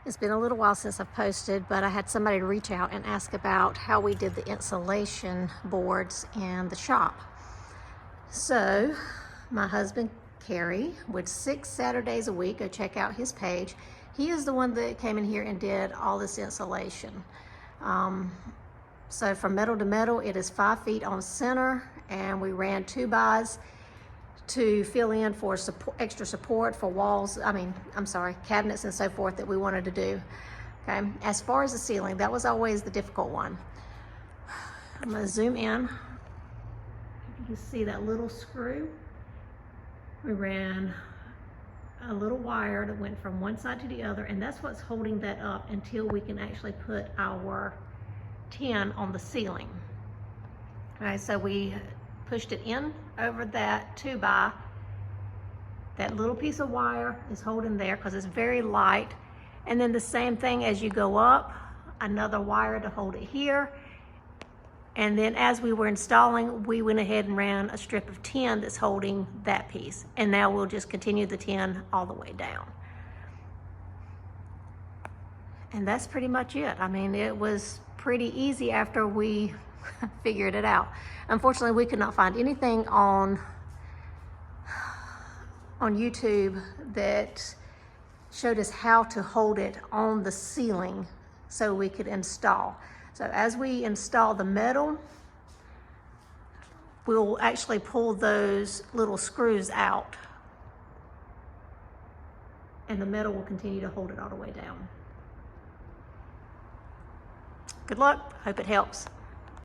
It's been a little while since I've posted, but I had somebody reach out and ask about how we did the insulation boards in the shop. So my husband, Kerry, with 6 Saturdays a week, go check out his page. He is the one that came in here and did all this insulation. So from metal to metal, it is 5 feet on center, and we ran 2x to fill in for extra support for walls, cabinets and so forth that we wanted to do. Okay, as far as the ceiling, that was always the difficult one. I'm gonna zoom in. You can see that little screw. We ran a little wire that went from one side to the other, and that's what's holding that up until we can actually put our tin on the ceiling. Okay, so we pushed it in over that 2x. That little piece of wire is holding there because it's very light. And then the same thing as you go up, another wire to hold it here. And then as we were installing, we went ahead and ran a strip of tin that's holding that piece. And now we'll just continue the tin all the way down. And that's pretty much it. I mean, it was pretty easy after we figured it out. Unfortunately, we could not find anything on YouTube that showed us how to hold it on the ceiling so we could install. So as we install the metal, we'll actually pull those little screws out, and the metal will continue to hold it all the way down. Good luck. Hope it helps.